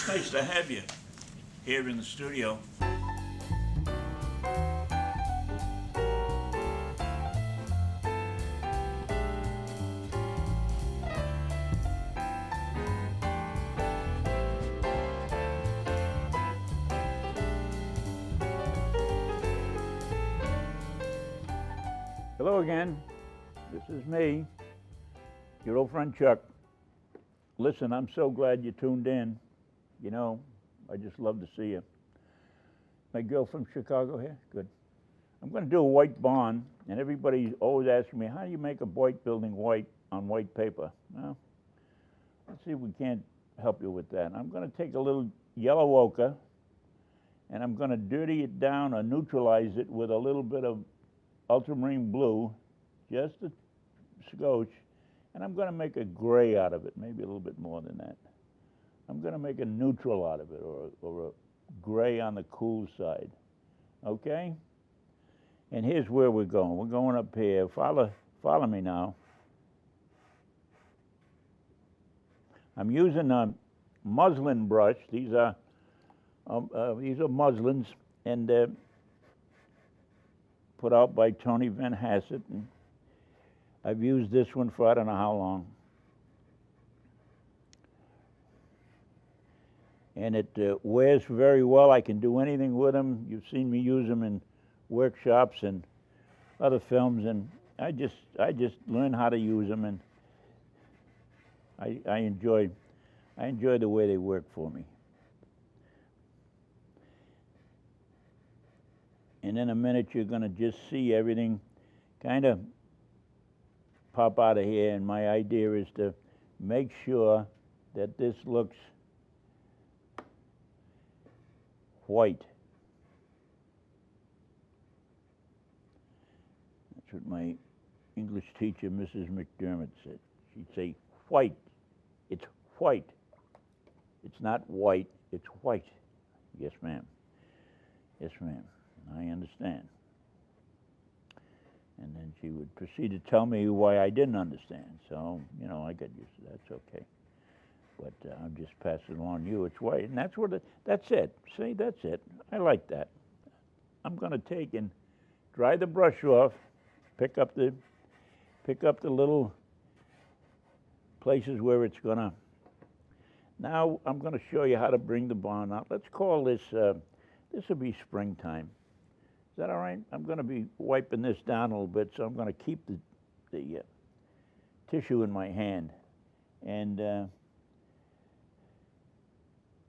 Nice to have you here in the studio. Hello again. This is me, your old friend Chuck. Listen, I'm so glad you tuned in. You know, I just love to see you. My girl from Chicago here? Good. I'm going to do a white barn, and everybody always asks me, how do you make a white building white on white paper? Well, let's see if we can't help you with that. I'm going to take a little yellow ochre, and I'm going to dirty it down or neutralize it with a little bit of ultramarine blue, just a skosh, and I'm going to make a gray out of it, maybe a little bit more than that. I'm going to make a neutral out of it, or a gray on the cool side, okay? And here's where we're going. We're going up here. Follow me now. I'm using a muslin brush. These are muslins, and put out by Tony Van Hassett. And I've used this one for I don't know how long. And it wears very well. I can do anything with them. You've seen me use them in workshops and other films, and I just learned how to use them, and I enjoy the way they work for me. And in a minute, you're going to just see everything kind of pop out of here. And my idea is to make sure that this looks white. That's what my English teacher, Mrs. McDermott, said. She'd say, white. It's white. It's not white, it's white. Yes, ma'am. Yes, ma'am. I understand. And then she would proceed to tell me why I didn't understand. So, you know, I got used to that. It's okay. But I'm just passing it along to you. It's white, and that's it. See, that's it. I like that. I'm going to take and dry the brush off, pick up the little places where it's going to. Now I'm going to show you how to bring the barn out. Let's call this. This will be springtime. Is that all right? I'm going to be wiping this down a little bit, so I'm going to keep the tissue in my hand, and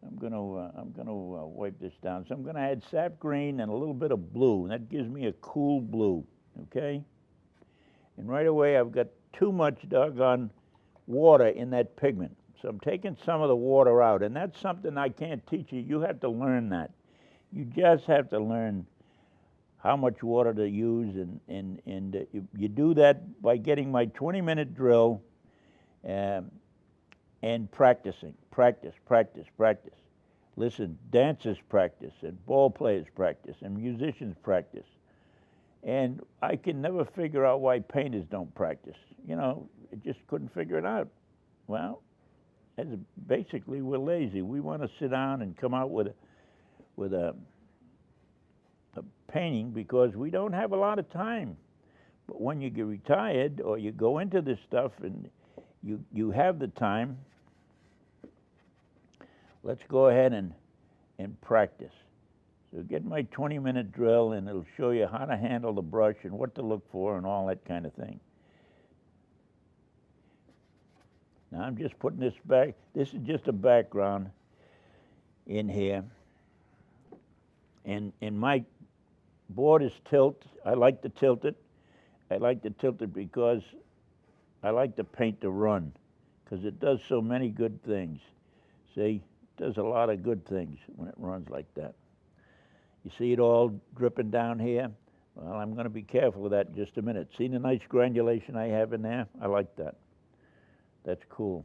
I'm going to wipe this down. So I'm going to add sap green and a little bit of blue, and that gives me a cool blue. Okay. And right away, I've got too much doggone water in that pigment, so I'm taking some of the water out, and that's something I can't teach you. You have to learn that. You just have to learn how much water to use, and you do that by getting my 20-minute drill and practicing. Practice. Listen, dancers practice, and ball players practice, and musicians practice. And I can never figure out why painters don't practice. You know, I just couldn't figure it out. Well, basically we're lazy. We want to sit down and come out with a painting because we don't have a lot of time. But when you get retired or you go into this stuff and you have the time, let's go ahead and practice. So get my 20-minute drill, and it'll show you how to handle the brush and what to look for and all that kind of thing. Now I'm just putting this back. This is just a background in here. And my board is tilt. I like to tilt it. I like to tilt it because I like the paint to run, because it does so many good things. See, it does a lot of good things when it runs like that. You see it all dripping down here? Well, I'm going to be careful of that in just a minute. See the nice granulation I have in there? I like that. That's cool.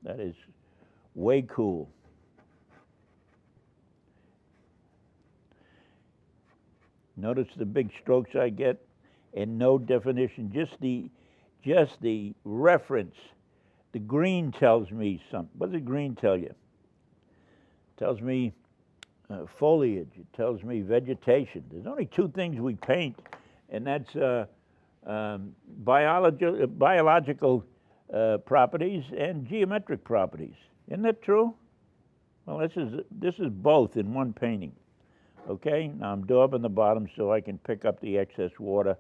That is way cool. Notice the big strokes I get, and no definition, just the reference. The green tells me something. What does the green tell you? tells me foliage. It tells me vegetation. There's only two things we paint, and that's biological properties and geometric properties. Isn't that true? Well, this is both in one painting. Okay, now I'm daubing the bottom so I can pick up the excess water,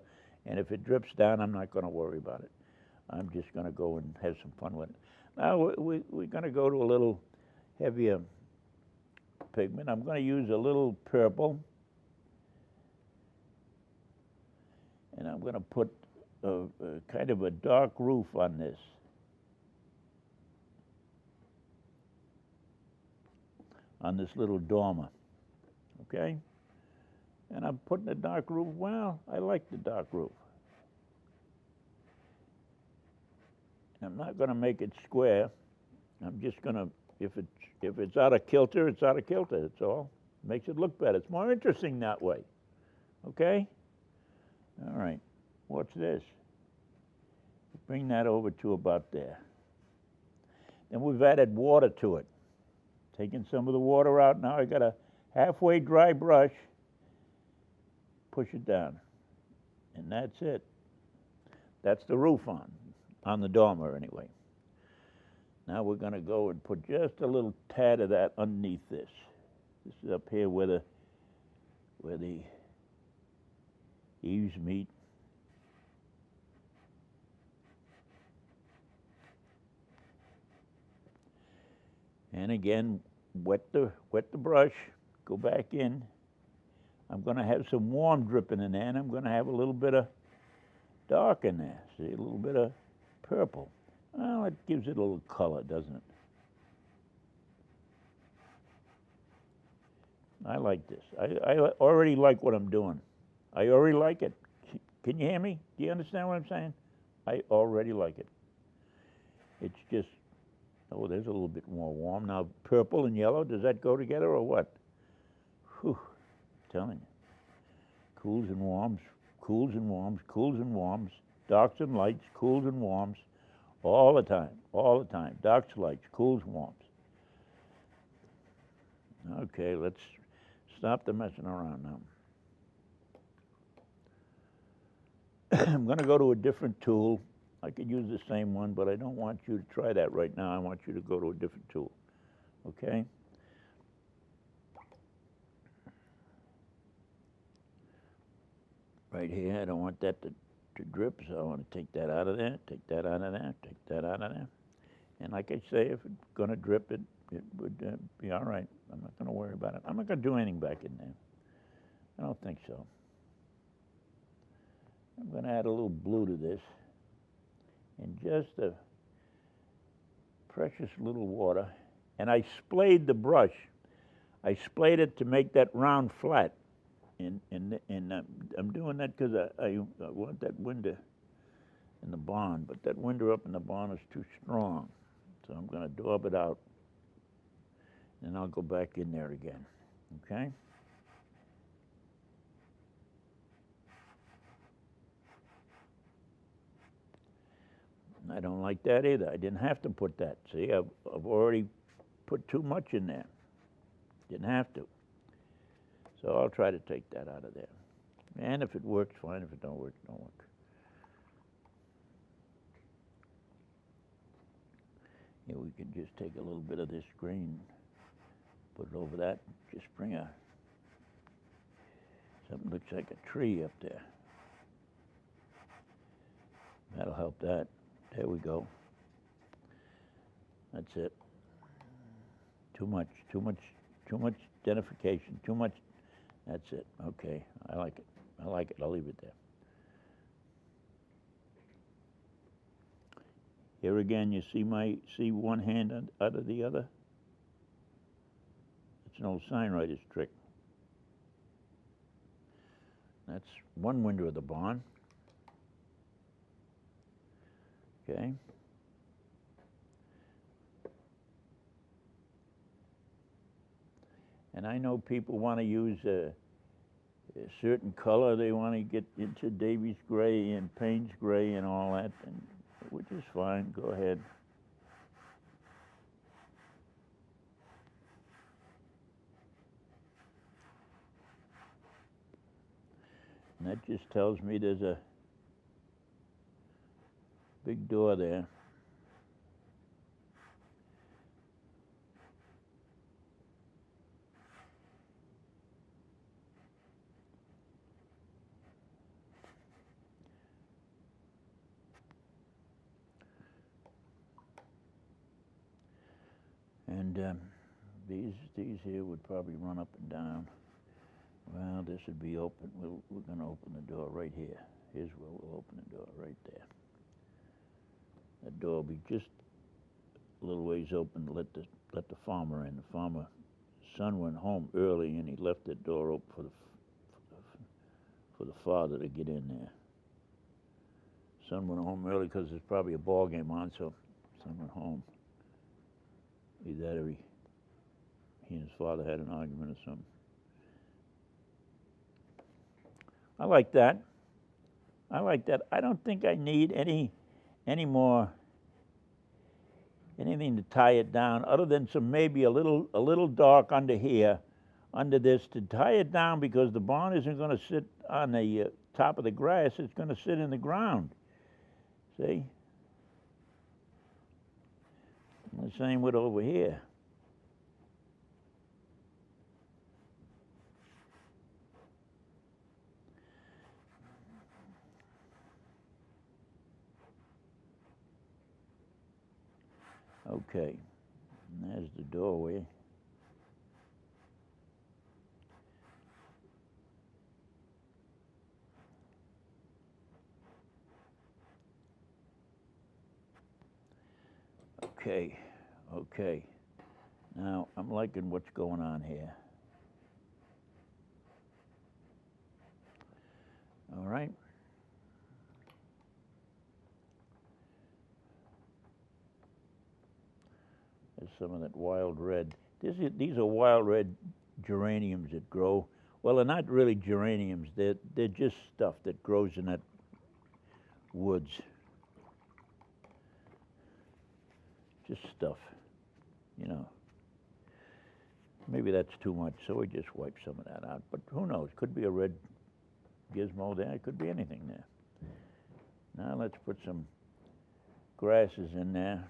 and if it drips down, I'm not going to worry about it. I'm just going to go and have some fun with it. Now we're going to go to a little heavier pigment. I'm going to use a little purple, and I'm going to put a kind of a dark roof on this. On this little dormer, okay? And I'm putting a dark roof. Well, I like the dark roof. I'm not going to make it square. I'm just going to, if it's out of kilter, it's out of kilter. That's all. Makes it look better. It's more interesting that way. Okay? All right. Watch this. Bring that over to about there. Then we've added water to it. Taking some of the water out. Now I got a halfway dry brush. Push it down. And that's it. That's the roof on the dormer anyway. Now we're going to go and put just a little tad of that underneath this. This is up here where the eaves meet. And again, wet the brush, go back in. I'm going to have some warm dripping in there, and I'm going to have a little bit of dark in there. See, a little bit of purple. Well, it gives it a little color, doesn't it? I like this. I already like what I'm doing. I already like it. Can you hear me? Do you understand what I'm saying? I already like it. It's just, oh, there's a little bit more warm. Now, purple and yellow, does that go together or what? Whew, I'm telling you. Cools and warms, cools and warms, cools and warms, darks and lights, cools and warms, all the time, all the time. Darks, lights, cools, warms. Okay, let's stop the messing around now. I'm going to go to a different tool. I could use the same one, but I don't want you to try that right now. I want you to go to a different tool, okay? Right here, I don't want that to drip, so I want to take that out of there, take that out of there, take that out of there. And like I say, if it's going to drip, it would be all right. I'm not going to worry about it. I'm not going to do anything back in there. I don't think so. I'm going to add a little blue to this. And just a precious little water. And I splayed the brush. I splayed it to make that round flat. And I'm doing that because I want that window in the barn, but that window up in the barn is too strong. So I'm going to daub it out. And I'll go back in there again, okay? I don't like that either. I didn't have to put that. See, I've already put too much in there. Didn't have to. So I'll try to take that out of there. And if it works, fine. If it don't work, it don't work. Here we can just take a little bit of this green, put it over that, just bring something looks like a tree up there. That'll help that. There we go. That's it. Too much identification, too much. That's it. Okay, I like it. I like it. I'll leave it there. Here again, you see one hand out of the other? It's an old signwriter's trick. That's one window of the barn. Okay. And I know people want to use a certain color. They want to get into Davies gray and Payne's gray and all that, which is fine. Go ahead. And that just tells me there's a big door there. And these here would probably run up and down. Well, this would be open. We're going to open the door right here. Here's where we'll open the door, right there. That door will be just a little ways open to let the farmer in. The farmer's son went home early, and he left the door open for the father to get in there. Son went home early because there's probably a ball game on, so son went home. Either that or he and his father had an argument or something. I like that. I like that. I don't think I need any more anything to tie it down, other than some maybe a little dark under here, under this, to tie it down, because the barn isn't going to sit on the top of the grass. It's going to sit in the ground. See? And the same with over here. Okay, and there's the doorway. Okay. Now, I'm liking what's going on here. All right. There's some of that wild red. These are wild red geraniums that grow. Well, they're not really geraniums. They're just stuff that grows in that woods. Just stuff, you know. Maybe that's too much, so we just wipe some of that out. But who knows? Could be a red gizmo there. It could be anything there. Now let's put some grasses in there.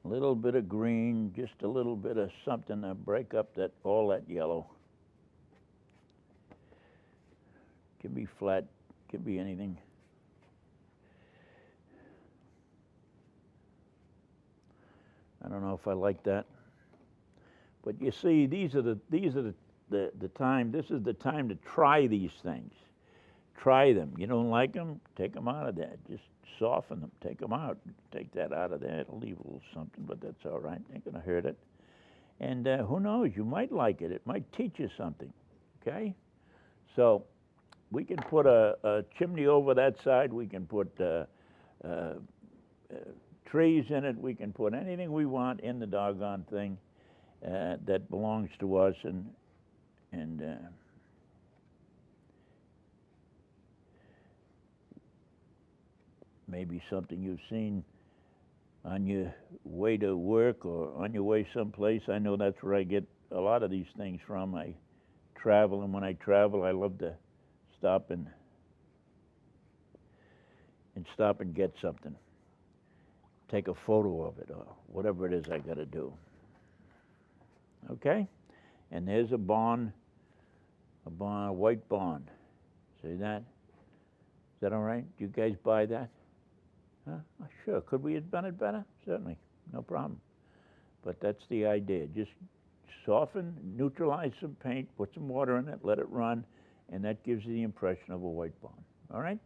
A little bit of green, just a little bit of something to break up all that yellow. Can be flat, can be anything. I don't know if I like that, but you see, these are the time. This is the time to try these things. Try them. You don't like them, take them out of there. Just soften them, take them out. Take that out of there. It'll leave a little something, but that's all right. Ain't gonna hurt it. And who knows? You might like it. It might teach you something. Okay. So we can put a chimney over that side. We can put trees in it. We can put anything we want in the doggone thing that belongs to us, and maybe something you've seen on your way to work or on your way someplace. I know that's where I get a lot of these things from. I travel, and when I travel, I love to stop and get something. Take a photo of it or whatever it is I got to do. Okay? And there's a barn, a white barn. See that? Is that all right? Do you guys buy that? Huh? Sure. Could we have done it better? Certainly. No problem. But that's the idea. Just soften, neutralize some paint, put some water in it, let it run, and that gives you the impression of a white bond. All right?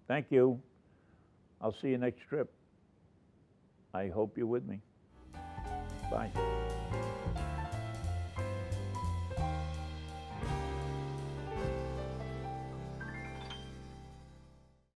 Thank you. I'll see you next trip. I hope you're with me. Bye.